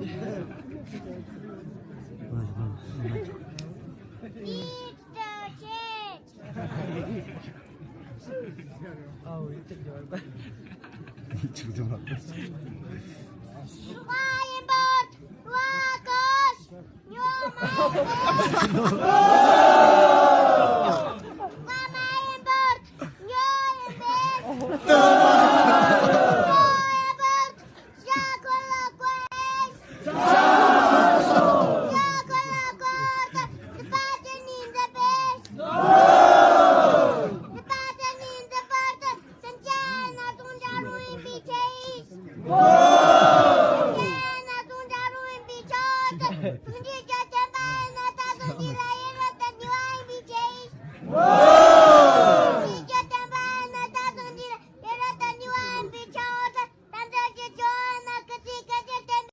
Eat the shit. Flying bird, rockers, you're my Flying bird, you're the best. Flying bird, chocolate grace. Chocolate grace, the pattern in the best. The pattern in the pattern, Sanjana Tunjaru in BTS. Sanjana Tunjaru in BTS.